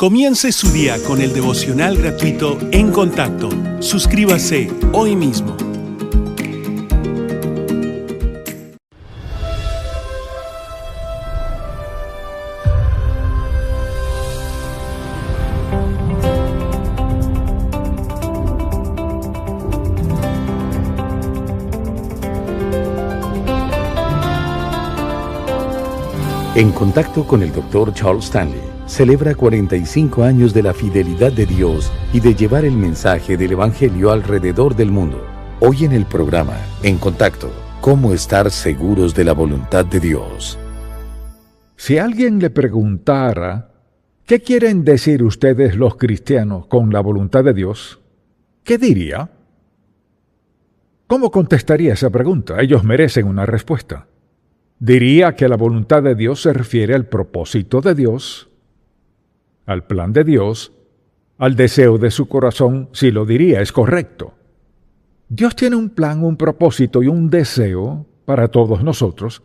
Comience su día con el devocional gratuito En Contacto. Suscríbase hoy mismo. En Contacto con el Dr. Charles Stanley celebra 45 años de la fidelidad de Dios y de llevar el mensaje del Evangelio alrededor del mundo. Hoy en el programa En Contacto, ¿cómo estar seguros de la voluntad de Dios? Si alguien le preguntara, ¿qué quieren decir ustedes los cristianos con la voluntad de Dios?, ¿qué diría? ¿Cómo contestaría esa pregunta? Ellos merecen una respuesta. Diría que la voluntad de Dios se refiere al propósito de Dios, al plan de Dios, al deseo de su corazón. Si lo diría, es correcto. Dios tiene un plan, un propósito y un deseo para todos nosotros.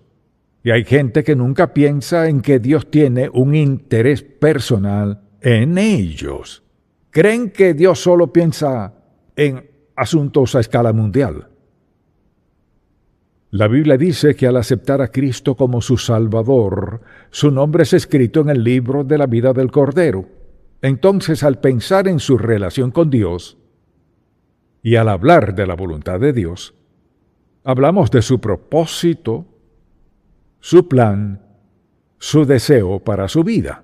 Y hay gente que nunca piensa en que Dios tiene un interés personal en ellos. Creen que Dios solo piensa en asuntos a escala mundial. La Biblia dice que al aceptar a Cristo como su Salvador, su nombre es escrito en el libro de la vida del Cordero. Entonces, al pensar en su relación con Dios y al hablar de la voluntad de Dios, hablamos de su propósito, su plan, su deseo para su vida.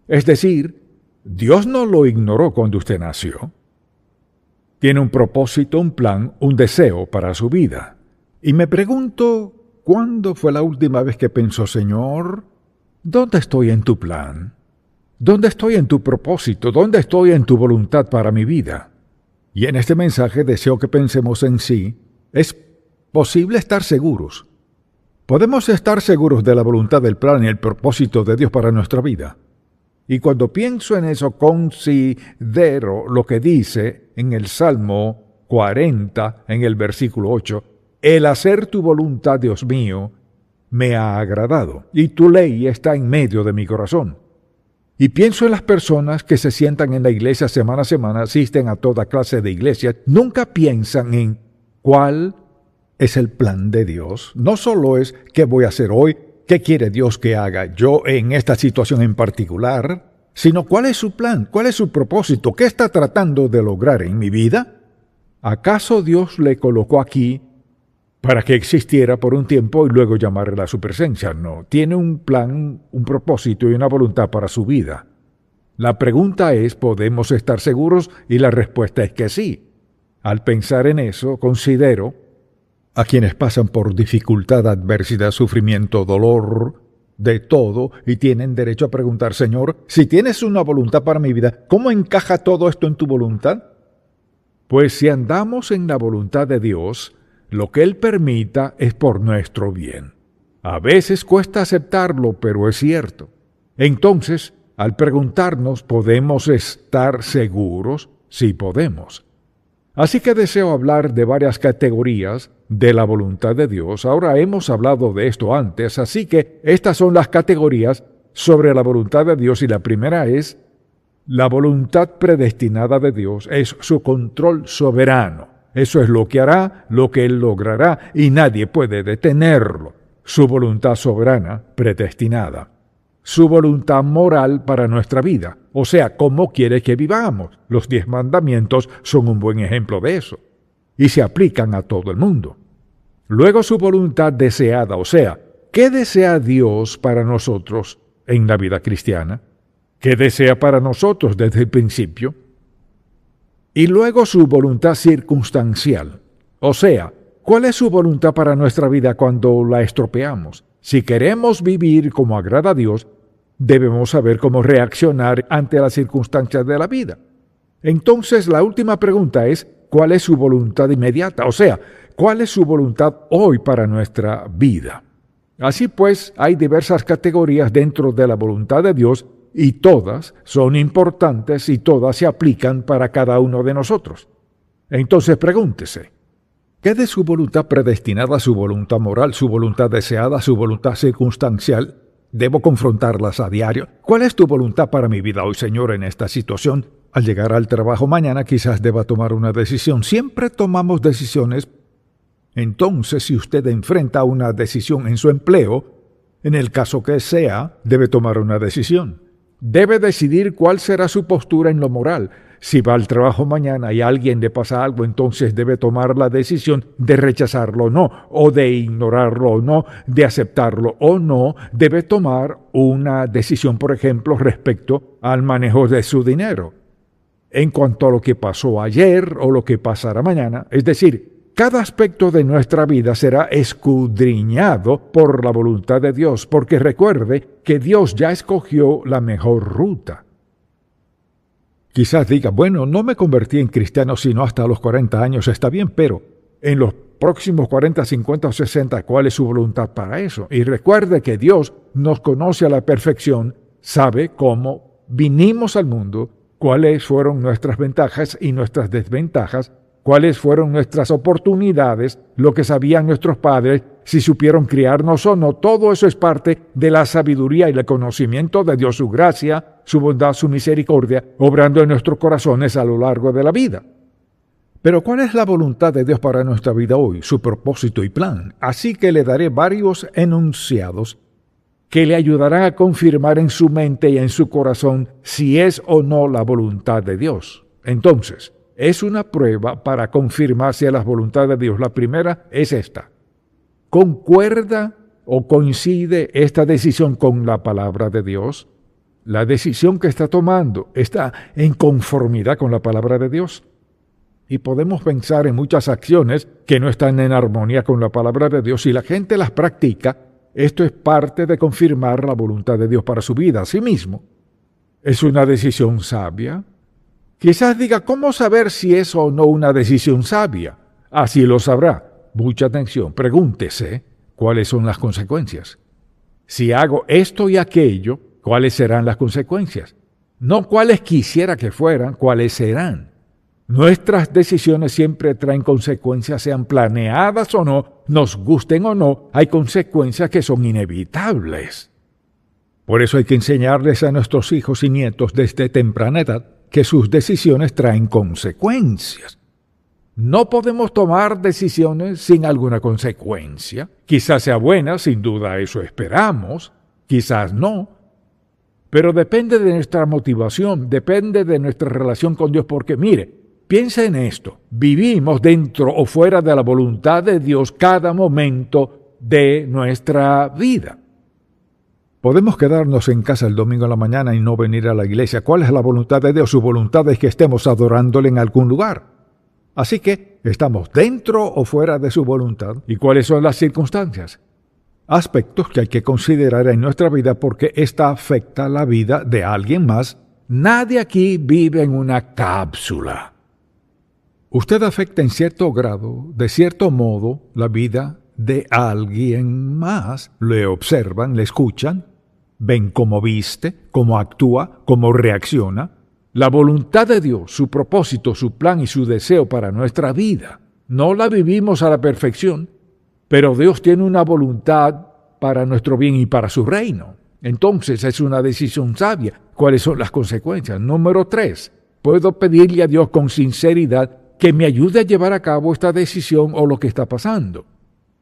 Es decir, Dios no lo ignoró cuando usted nació. Tiene un propósito, un plan, un deseo para su vida. Y me pregunto, ¿cuándo fue la última vez que pensó, Señor, ¿dónde estoy en tu plan? ¿Dónde estoy en tu propósito? ¿Dónde estoy en tu voluntad para mi vida? Y en este mensaje deseo que pensemos en sí. ¿Es posible estar seguros? ¿Podemos estar seguros de la voluntad, del plan y el propósito de Dios para nuestra vida? Y cuando pienso en eso, considero lo que dice en el Salmo 40, en el versículo 8, el hacer tu voluntad, Dios mío, me ha agradado, y tu ley está en medio de mi corazón. Y pienso en las personas que se sientan en la iglesia semana a semana, asisten a toda clase de iglesias, nunca piensan en cuál es el plan de Dios. No solo es qué voy a hacer hoy, qué quiere Dios que haga yo en esta situación en particular, sino cuál es su plan, cuál es su propósito, qué está tratando de lograr en mi vida. ¿Acaso Dios le colocó aquí para que existiera por un tiempo y luego llamarla a su presencia? No, tiene un plan, un propósito y una voluntad para su vida. La pregunta es, ¿podemos estar seguros? Y la respuesta es que sí. Al pensar en eso, considero a quienes pasan por dificultad, adversidad, sufrimiento, dolor, de todo, y tienen derecho a preguntar, Señor, si tienes una voluntad para mi vida, ¿cómo encaja todo esto en tu voluntad? Pues si andamos en la voluntad de Dios, lo que Él permita es por nuestro bien. A veces cuesta aceptarlo, pero es cierto. Entonces, al preguntarnos, ¿podemos estar seguros? Sí podemos. Así que deseo hablar de varias categorías de la voluntad de Dios. Ahora hemos hablado de esto antes, así que estas son las categorías sobre la voluntad de Dios, y la primera es la voluntad predestinada de Dios, es su control soberano. Eso es lo que hará, lo que Él logrará, y nadie puede detenerlo. Su voluntad soberana, predestinada. Su voluntad moral para nuestra vida, o sea, cómo quiere que vivamos. Los 10 mandamientos son un buen ejemplo de eso, y se aplican a todo el mundo. Luego su voluntad deseada, o sea, ¿qué desea Dios para nosotros en la vida cristiana? ¿Qué desea para nosotros desde el principio? Y luego su voluntad circunstancial, o sea, ¿cuál es su voluntad para nuestra vida cuando la estropeamos? Si queremos vivir como agrada a Dios, debemos saber cómo reaccionar ante las circunstancias de la vida. Entonces, la última pregunta es, ¿cuál es su voluntad inmediata? O sea, ¿cuál es su voluntad hoy para nuestra vida? Así pues, hay diversas categorías dentro de la voluntad de Dios, y todas son importantes y todas se aplican para cada uno de nosotros. Entonces pregúntese, ¿qué de su voluntad predestinada, su voluntad moral, su voluntad deseada, su voluntad circunstancial Debo confrontarlas a diario. ¿Cuál es tu voluntad para mi vida hoy, Señor, en esta situación? Al llegar al trabajo mañana quizás deba tomar una decisión. Siempre tomamos decisiones. Entonces, si usted enfrenta una decisión en su empleo, en el caso que sea, debe tomar una decisión. Debe decidir cuál será su postura en lo moral. Si va al trabajo mañana y a alguien le pasa algo, entonces debe tomar la decisión de rechazarlo o no, o de ignorarlo o no, de aceptarlo o no. Debe tomar una decisión, por ejemplo, respecto al manejo de su dinero. En cuanto a lo que pasó ayer o lo que pasará mañana, es decir, cada aspecto de nuestra vida será escudriñado por la voluntad de Dios, porque recuerde que Dios ya escogió la mejor ruta. Quizás diga, bueno, no me convertí en cristiano sino hasta los 40 años, está bien, pero en los próximos 40, 50 o 60, ¿cuál es su voluntad para eso? Y recuerde que Dios nos conoce a la perfección, sabe cómo vinimos al mundo, cuáles fueron nuestras ventajas y nuestras desventajas, cuáles fueron nuestras oportunidades, lo que sabían nuestros padres, si supieron criarnos o no. Todo eso es parte de la sabiduría y el conocimiento de Dios, su gracia, su bondad, su misericordia, obrando en nuestros corazones a lo largo de la vida. Pero ¿cuál es la voluntad de Dios para nuestra vida hoy? Su propósito y plan. Así que le daré varios enunciados que le ayudarán a confirmar en su mente y en su corazón si es o no la voluntad de Dios. Entonces, es una prueba para confirmar si es la voluntad de Dios. La primera es esta. ¿Concuerda o coincide esta decisión con la palabra de Dios? La decisión que está tomando está en conformidad con la palabra de Dios. Y podemos pensar en muchas acciones que no están en armonía con la palabra de Dios. Si la gente las practica, esto es parte de confirmar la voluntad de Dios para su vida. Asimismo, ¿es una decisión sabia? Quizás diga, ¿cómo saber si es o no una decisión sabia? Así lo sabrá. Mucha atención, pregúntese cuáles son las consecuencias. Si hago esto y aquello, ¿cuáles serán las consecuencias? No cuáles quisiera que fueran, cuáles serán. Nuestras decisiones siempre traen consecuencias, sean planeadas o no, nos gusten o no, hay consecuencias que son inevitables. Por eso hay que enseñarles a nuestros hijos y nietos desde temprana edad que sus decisiones traen consecuencias. No podemos tomar decisiones sin alguna consecuencia. Quizás sea buena, sin duda eso esperamos, quizás no. Pero depende de nuestra motivación, depende de nuestra relación con Dios, porque mire, piensa en esto, vivimos dentro o fuera de la voluntad de Dios cada momento de nuestra vida. Podemos quedarnos en casa el domingo a la mañana y no venir a la iglesia. ¿Cuál es la voluntad de Dios? Su voluntad es que estemos adorándole en algún lugar. Así que, ¿estamos dentro o fuera de su voluntad? ¿Y cuáles son las circunstancias? Aspectos que hay que considerar en nuestra vida porque esta afecta la vida de alguien más. Nadie aquí vive en una cápsula. Usted afecta en cierto grado, de cierto modo, la vida de alguien más. Le observan, le escuchan, ven cómo viste, cómo actúa, cómo reacciona. La voluntad de Dios, su propósito, su plan y su deseo para nuestra vida, no la vivimos a la perfección, pero Dios tiene una voluntad para nuestro bien y para su reino. Entonces es una decisión sabia. ¿Cuáles son las consecuencias? Número 3. Puedo pedirle a Dios con sinceridad que me ayude a llevar a cabo esta decisión o lo que está pasando.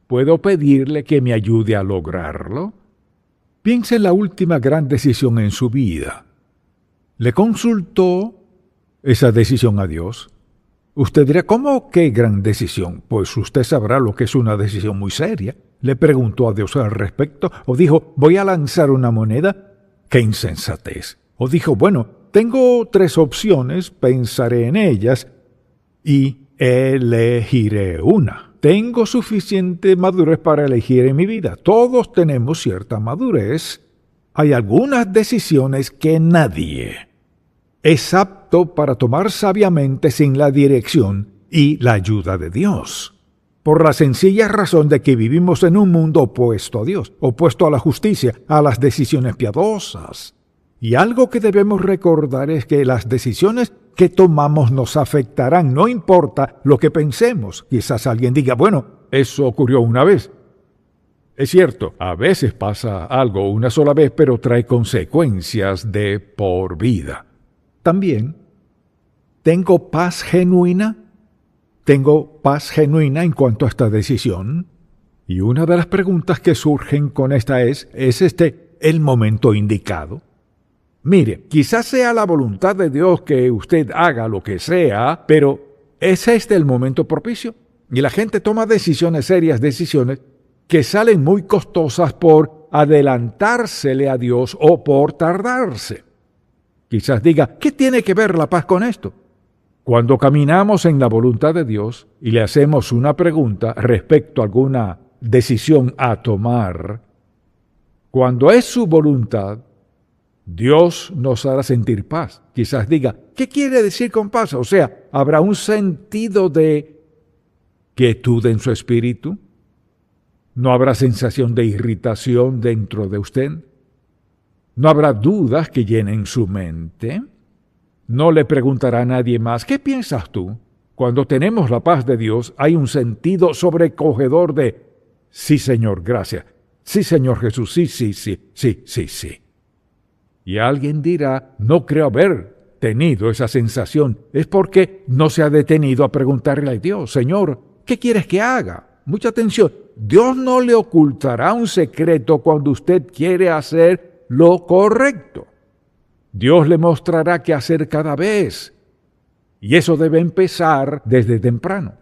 ¿Puedo pedirle que me ayude a lograrlo? Piense en la última gran decisión en su vida. ¿Le consultó esa decisión a Dios? Usted dirá, ¿cómo qué gran decisión? Pues usted sabrá lo que es una decisión muy seria. ¿Le preguntó a Dios al respecto? ¿O dijo, voy a lanzar una moneda? ¡Qué insensatez! ¿O dijo, bueno, tengo 3 opciones, pensaré en ellas y elegiré una? Tengo suficiente madurez para elegir en mi vida. Todos tenemos cierta madurez. Hay algunas decisiones que nadie es apto para tomar sabiamente sin la dirección y la ayuda de Dios. Por la sencilla razón de que vivimos en un mundo opuesto a Dios, opuesto a la justicia, a las decisiones piadosas. Y algo que debemos recordar es que las decisiones que tomamos nos afectarán, no importa lo que pensemos. Quizás alguien diga, bueno, eso ocurrió una vez. Es cierto, a veces pasa algo una sola vez, pero trae consecuencias de por vida. También, ¿tengo paz genuina? ¿Tengo paz genuina en cuanto a esta decisión? Y una de las preguntas que surgen con esta ¿es este el momento indicado? Mire, quizás sea la voluntad de Dios que usted haga lo que sea, pero ¿es este el momento propicio? Y la gente toma decisiones, serias decisiones, que salen muy costosas por adelantársele a Dios o por tardarse. Quizás diga, ¿qué tiene que ver la paz con esto? Cuando caminamos en la voluntad de Dios y le hacemos una pregunta respecto a alguna decisión a tomar, cuando es su voluntad, Dios nos hará sentir paz. Quizás diga, ¿qué quiere decir con paz? O sea, ¿habrá un sentido de quietud en su espíritu? ¿No habrá sensación de irritación dentro de usted? ¿No habrá dudas que llenen su mente? ¿No le preguntará a nadie más, ¿qué piensas tú? Cuando tenemos la paz de Dios, hay un sentido sobrecogedor de, sí, Señor, gracias. Sí, Señor Jesús, sí. Y alguien dirá, no creo haber tenido esa sensación. Es porque no se ha detenido a preguntarle a Dios, Señor, ¿qué quieres que haga? Mucha atención. Dios no le ocultará un secreto cuando usted quiere hacer lo correcto. Dios le mostrará qué hacer cada vez. Y eso debe empezar desde temprano.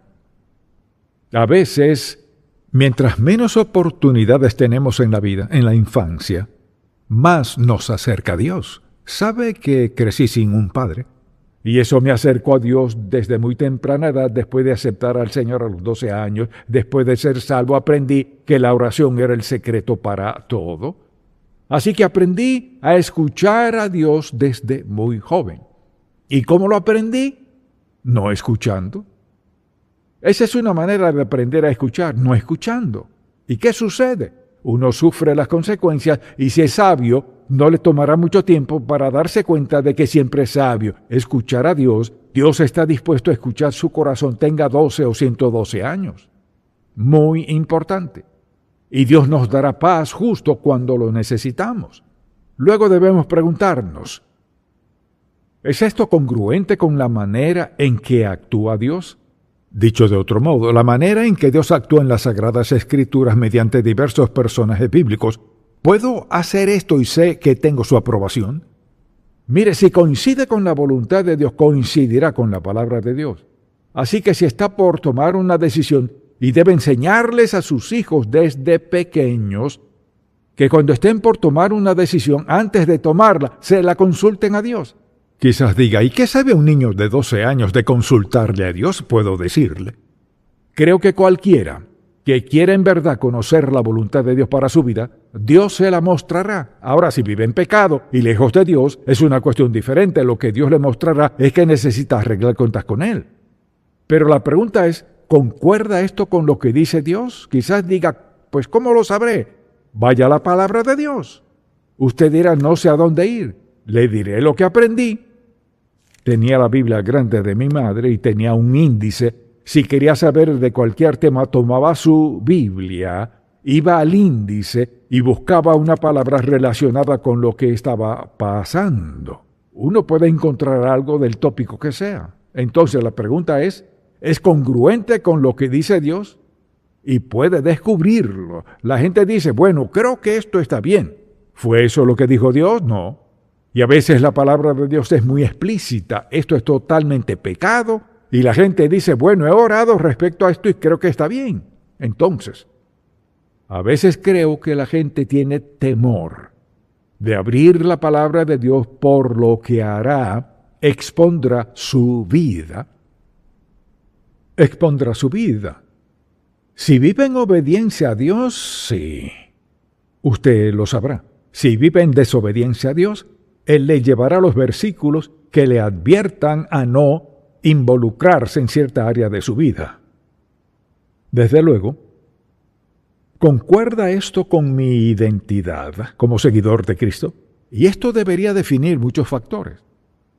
A veces, mientras menos oportunidades tenemos en la vida, en la infancia, más nos acerca a Dios. ¿Sabe que crecí sin un padre? Y eso me acercó a Dios desde muy temprana edad, después de aceptar al Señor a los 12 años, después de ser salvo, aprendí que la oración era el secreto para todo. Así que aprendí a escuchar a Dios desde muy joven. ¿Y cómo lo aprendí? No escuchando. Esa es una manera de aprender a escuchar, no escuchando. ¿Y qué sucede? Uno sufre las consecuencias y si es sabio, no le tomará mucho tiempo para darse cuenta de que siempre es sabio. Escuchar a Dios, Dios está dispuesto a escuchar su corazón, tenga 12 o 112 años. Muy importante. Y Dios nos dará paz justo cuando lo necesitamos. Luego debemos preguntarnos, ¿es esto congruente con la manera en que actúa Dios? Dicho de otro modo, la manera en que Dios actúa en las Sagradas Escrituras mediante diversos personajes bíblicos, ¿puedo hacer esto y sé que tengo su aprobación? Mire, si coincide con la voluntad de Dios, coincidirá con la palabra de Dios. Así que si está por tomar una decisión y debe enseñarles a sus hijos desde pequeños que cuando estén por tomar una decisión, antes de tomarla, se la consulten a Dios. Quizás diga, ¿y qué sabe un niño de 12 años de consultarle a Dios? Puedo decirle. Creo que cualquiera que quiera en verdad conocer la voluntad de Dios para su vida, Dios se la mostrará. Ahora, si vive en pecado y lejos de Dios, es una cuestión diferente. Lo que Dios le mostrará es que necesita arreglar cuentas con Él. Pero la pregunta es, ¿concuerda esto con lo que dice Dios? Quizás diga, pues ¿cómo lo sabré? Vaya a la palabra de Dios. Usted dirá, no sé a dónde ir. Le diré lo que aprendí. Tenía la Biblia grande de mi madre y tenía un índice. Si quería saber de cualquier tema, tomaba su Biblia, iba al índice y buscaba una palabra relacionada con lo que estaba pasando. Uno puede encontrar algo del tópico que sea. Entonces la pregunta ¿es congruente con lo que dice Dios? Y puede descubrirlo. La gente dice, bueno, creo que esto está bien. ¿Fue eso lo que dijo Dios? No. Y a veces la palabra de Dios es muy explícita. Esto es totalmente pecado. Y la gente dice, bueno, he orado respecto a esto y creo que está bien. Entonces, a veces creo que la gente tiene temor de abrir la palabra de Dios por lo que hará, expondrá su vida. Expondrá su vida. Si vive en obediencia a Dios, sí. Usted lo sabrá. Si vive en desobediencia a Dios, Él le llevará los versículos que le adviertan a no involucrarse en cierta área de su vida. Desde luego, ¿concuerda esto con mi identidad como seguidor de Cristo? Y esto debería definir muchos factores.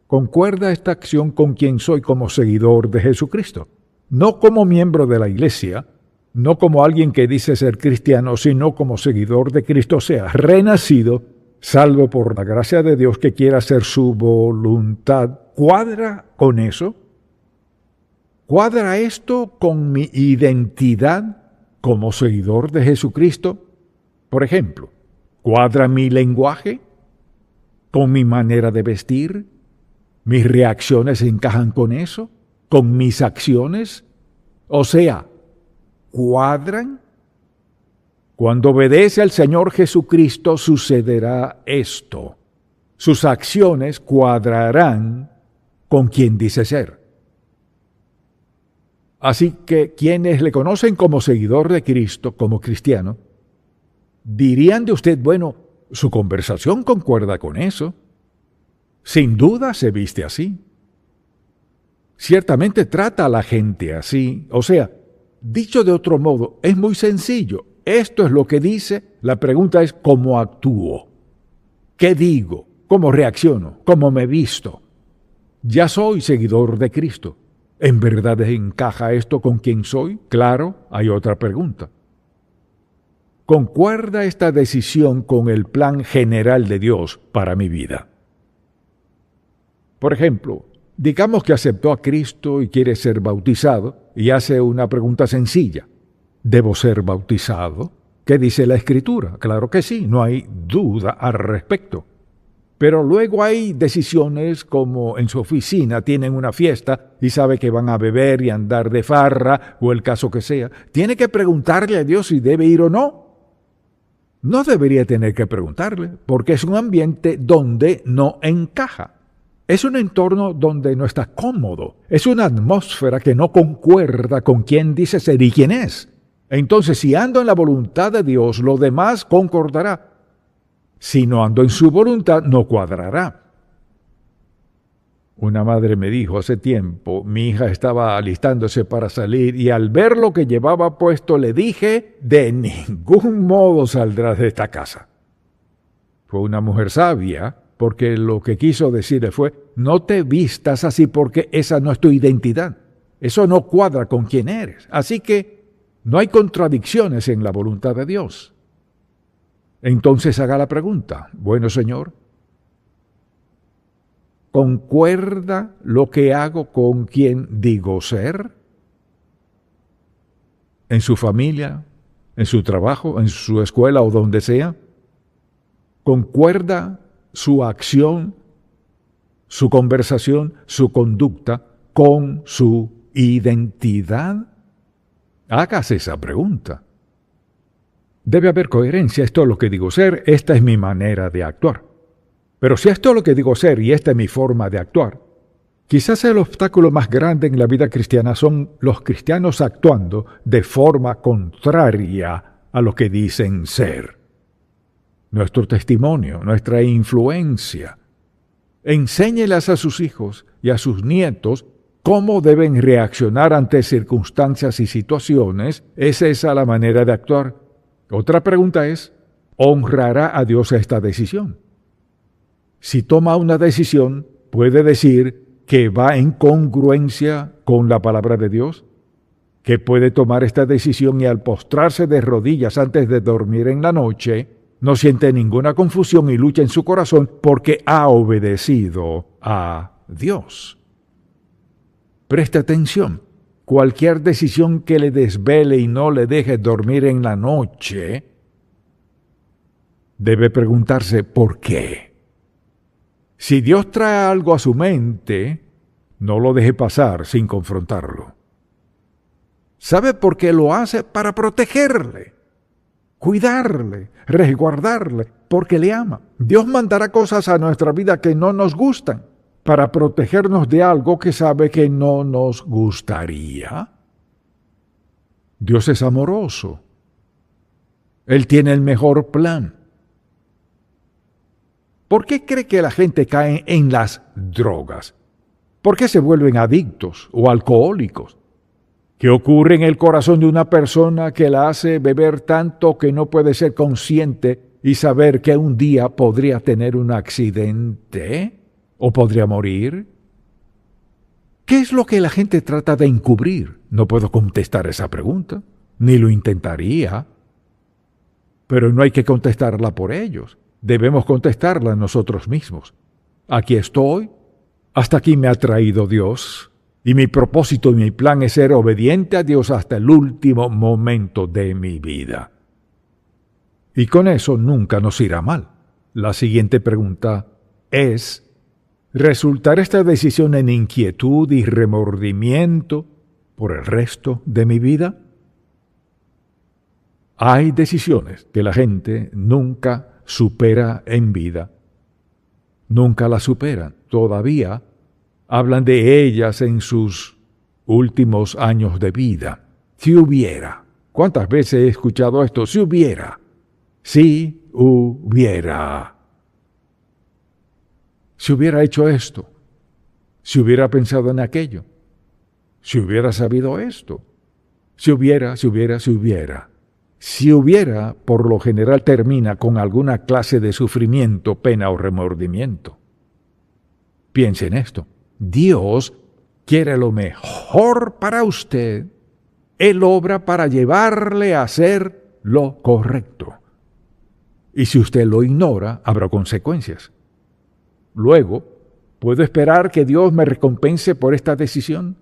¿Concuerda esta acción con quien soy como seguidor de Jesucristo? No como miembro de la iglesia, no como alguien que dice ser cristiano, sino como seguidor de Cristo, o sea, renacido, salvo por la gracia de Dios que quiera hacer su voluntad, ¿cuadra con eso? ¿Cuadra esto con mi identidad como seguidor de Jesucristo? Por ejemplo, ¿cuadra mi lenguaje con mi manera de vestir? ¿Mis reacciones encajan con eso? ¿Con mis acciones? O sea, ¿cuadran? Cuando obedece al Señor Jesucristo sucederá esto. Sus acciones cuadrarán con quien dice ser. Así que quienes le conocen como seguidor de Cristo, como cristiano, dirían de usted, bueno, su conversación concuerda con eso. Sin duda se viste así. Ciertamente trata a la gente así. O sea, dicho de otro modo, es muy sencillo. Esto es lo que dice. La pregunta es ¿cómo actúo? ¿Qué digo? ¿Cómo reacciono? ¿Cómo me visto? Ya soy seguidor de Cristo. ¿En verdad encaja esto con quien soy? Claro, hay otra pregunta. ¿Concuerda esta decisión con el plan general de Dios para mi vida? Por ejemplo, digamos que aceptó a Cristo y quiere ser bautizado y hace una pregunta sencilla. ¿Debo ser bautizado? ¿Qué dice la Escritura? Claro que sí, no hay duda al respecto. Pero luego hay decisiones como en su oficina tienen una fiesta y sabe que van a beber y andar de farra o el caso que sea. ¿Tiene que preguntarle a Dios si debe ir o no? No debería tener que preguntarle porque es un ambiente donde no encaja. Es un entorno donde no está cómodo. Es una atmósfera que no concuerda con quién dice ser y quién es. Entonces, si ando en la voluntad de Dios, lo demás concordará. Si no ando en su voluntad, no cuadrará. Una madre me dijo hace tiempo, mi hija estaba alistándose para salir y al ver lo que llevaba puesto le dije, de ningún modo saldrás de esta casa. Fue una mujer sabia, porque lo que quiso decirle fue, no te vistas así porque esa no es tu identidad. Eso no cuadra con quién eres. Así que no hay contradicciones en la voluntad de Dios. Entonces haga la pregunta, bueno Señor, ¿concuerda lo que hago con quien digo ser? ¿En su familia, en su trabajo, en su escuela o donde sea? ¿Concuerda su acción, su conversación, su conducta con su identidad? Hágase esa pregunta. Debe haber coherencia, esto es lo que digo ser, esta es mi manera de actuar. Pero si esto es lo que digo ser y esta es mi forma de actuar, quizás el obstáculo más grande en la vida cristiana son los cristianos actuando de forma contraria a lo que dicen ser. Nuestro testimonio, nuestra influencia. Enséñelas a sus hijos y a sus nietos cómo deben reaccionar ante circunstancias y situaciones. ¿Es esa la manera de actuar? Otra pregunta es, ¿honrará a Dios esta decisión? Si toma una decisión, ¿puede decir que va en congruencia con la palabra de Dios? ¿Que puede tomar esta decisión y al postrarse de rodillas antes de dormir en la noche, no siente ninguna confusión y lucha en su corazón porque ha obedecido a Dios? Preste atención. Cualquier decisión que le desvele y no le deje dormir en la noche, debe preguntarse ¿por qué? Si Dios trae algo a su mente, no lo deje pasar sin confrontarlo. ¿Sabe por qué lo hace? Para protegerle, cuidarle, resguardarle, porque le ama. Dios mandará cosas a nuestra vida que no nos gustan, para protegernos de algo que sabe que no nos gustaría. Dios es amoroso. Él tiene el mejor plan. ¿Por qué cree que la gente cae en las drogas? ¿Por qué se vuelven adictos o alcohólicos? ¿Qué ocurre en el corazón de una persona que la hace beber tanto que no puede ser consciente y saber que un día podría tener un accidente? ¿O podría morir? ¿Qué es lo que la gente trata de encubrir? No puedo contestar esa pregunta. ni lo intentaría. Pero no hay que contestarla por ellos. Debemos contestarla nosotros mismos. Aquí estoy. Hasta aquí me ha traído Dios. Y mi propósito y mi plan es ser obediente a Dios hasta el último momento de mi vida. Y con eso nunca nos irá mal. La siguiente pregunta es: ¿resultará esta decisión en inquietud y remordimiento por el resto de mi vida? Hay decisiones que la gente nunca supera en vida. Nunca las superan. Todavía hablan de ellas en sus últimos años de vida. Si hubiera. ¿Cuántas veces he escuchado esto? Si hubiera. Si hubiera. Si hubiera hecho esto. Si hubiera pensado en aquello. Si hubiera sabido esto. Si hubiera. Si hubiera, por lo general termina con alguna clase de sufrimiento, pena o remordimiento. Piense en esto. Dios quiere lo mejor para usted. Él obra para llevarle a hacer lo correcto. Y si usted lo ignora, habrá consecuencias. Luego, ¿puedo esperar que Dios me recompense por esta decisión?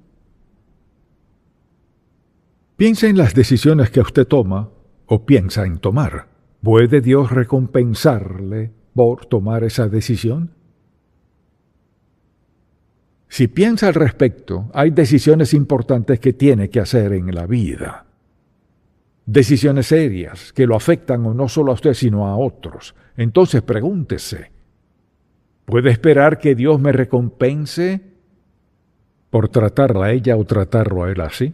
Piense en las decisiones que usted toma o piensa en tomar. ¿Puede Dios recompensarle por tomar esa decisión? Si piensa al respecto, hay decisiones importantes que tiene que hacer en la vida. Decisiones serias que lo afectan o no solo a usted, sino a otros. Entonces pregúntese, ¿puede esperar que Dios me recompense por tratarla a ella o tratarlo a él así?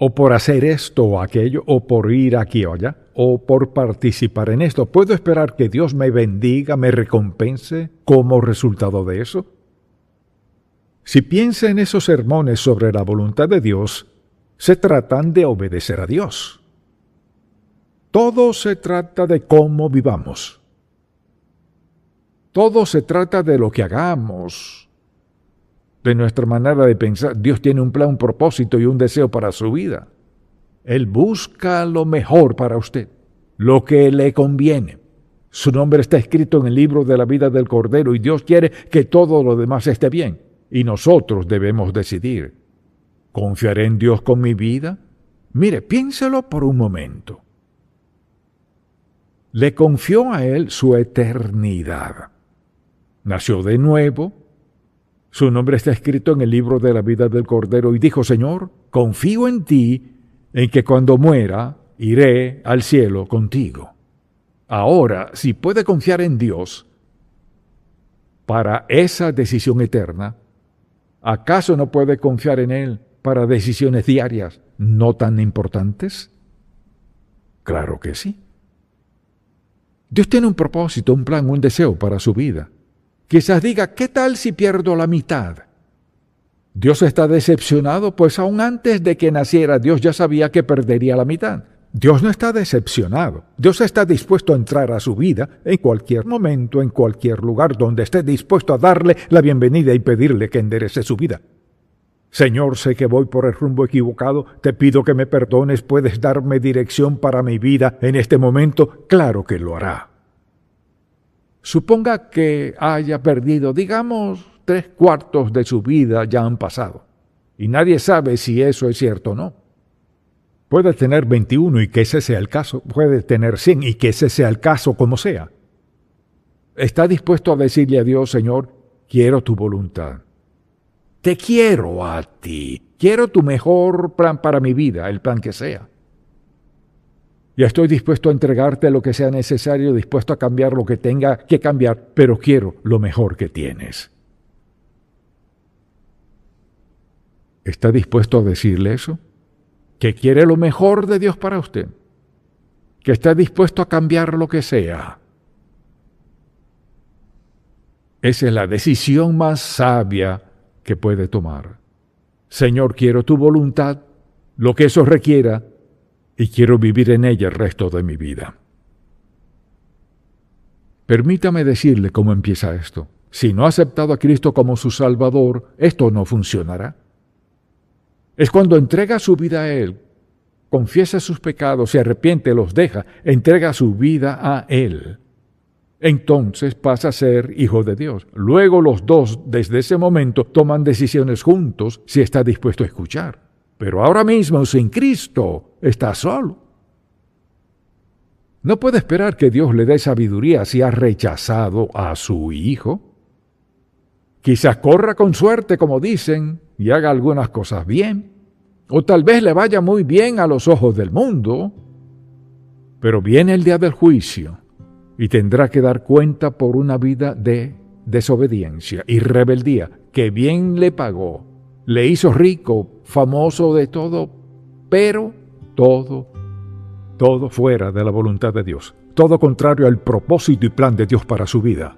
¿O por hacer esto o aquello? ¿O por ir aquí o allá? ¿O por participar en esto? ¿Puedo esperar que Dios me bendiga, me recompense como resultado de eso? Si piensa en esos sermones sobre la voluntad de Dios, se tratan de obedecer a Dios. Todo se trata de cómo vivamos. Todo se trata de lo que hagamos, de nuestra manera de pensar. Dios tiene un plan, un propósito y un deseo para su vida. Él busca lo mejor para usted, lo que le conviene. Su nombre está escrito en el libro de la vida del Cordero y Dios quiere que todo lo demás esté bien. Y nosotros debemos decidir, ¿confiaré en Dios con mi vida? Mire, piénselo por un momento. Le confió a Él su eternidad. Nació de nuevo. Su nombre está escrito en el libro de la vida del Cordero y dijo: Señor, confío en ti, en que cuando muera iré al cielo contigo. Ahora, si puede confiar en Dios para esa decisión eterna, ¿acaso no puede confiar en Él para decisiones diarias no tan importantes? Claro que sí. Dios tiene un propósito, un plan, un deseo para su vida. Quizás diga, ¿qué tal si pierdo la mitad? Dios está decepcionado, pues aún antes de que naciera, Dios ya sabía que perdería la mitad. Dios no está decepcionado. Dios está dispuesto a entrar a su vida en cualquier momento, en cualquier lugar donde esté dispuesto a darle la bienvenida y pedirle que enderece su vida. Señor, sé que voy por el rumbo equivocado, te pido que me perdones, ¿puedes darme dirección para mi vida en este momento? Claro que lo hará. Suponga que haya perdido, digamos, 3/4 de su vida ya han pasado, y nadie sabe si eso es cierto o no. Puede tener 21 y que ese sea el caso, puede tener 100 y que ese sea el caso como sea. ¿Está dispuesto a decirle a Dios, Señor, quiero tu voluntad? Te quiero a ti, quiero tu mejor plan para mi vida, el plan que sea. Y estoy dispuesto a entregarte lo que sea necesario, dispuesto a cambiar lo que tenga que cambiar, pero quiero lo mejor que tienes. ¿Está dispuesto a decirle eso? ¿Que quiere lo mejor de Dios para usted? ¿Que está dispuesto a cambiar lo que sea? Esa es la decisión más sabia que puede tomar. Señor, quiero tu voluntad, lo que eso requiera, y quiero vivir en ella el resto de mi vida. Permítame decirle cómo empieza esto. Si no ha aceptado a Cristo como su Salvador, esto no funcionará. Es cuando entrega su vida a Él, confiesa sus pecados, se arrepiente, los deja, entrega su vida a Él, entonces pasa a ser hijo de Dios. Luego los dos, desde ese momento, toman decisiones juntos si está dispuesto a escuchar. Pero ahora mismo, sin Cristo, está solo. No puede esperar que Dios le dé sabiduría si ha rechazado a su hijo. Quizás corra con suerte, como dicen, y haga algunas cosas bien. O tal vez le vaya muy bien a los ojos del mundo. Pero viene el día del juicio y tendrá que dar cuenta por una vida de desobediencia y rebeldía que bien le pagó. Le hizo rico, famoso de todo, pero todo fuera de la voluntad de Dios. Todo contrario al propósito y plan de Dios para su vida.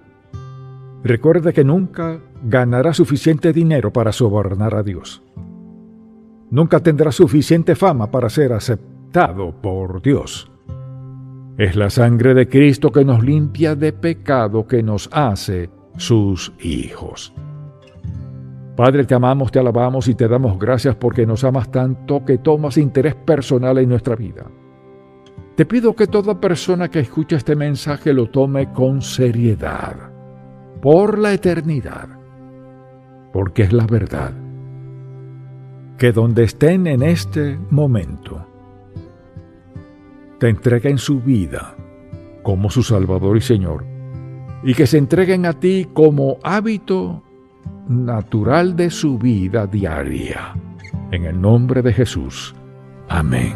Recuerde que nunca ganará suficiente dinero para sobornar a Dios. Nunca tendrá suficiente fama para ser aceptado por Dios. Es la sangre de Cristo que nos limpia de pecado, que nos hace sus hijos. Padre, te amamos, te alabamos y te damos gracias porque nos amas tanto que tomas interés personal en nuestra vida. Te pido que toda persona que escuche este mensaje lo tome con seriedad, por la eternidad, porque es la verdad. Que donde estén en este momento, te entreguen su vida como su Salvador y Señor, y que se entreguen a ti como hábito natural de su vida diaria. En el nombre de Jesús. Amén.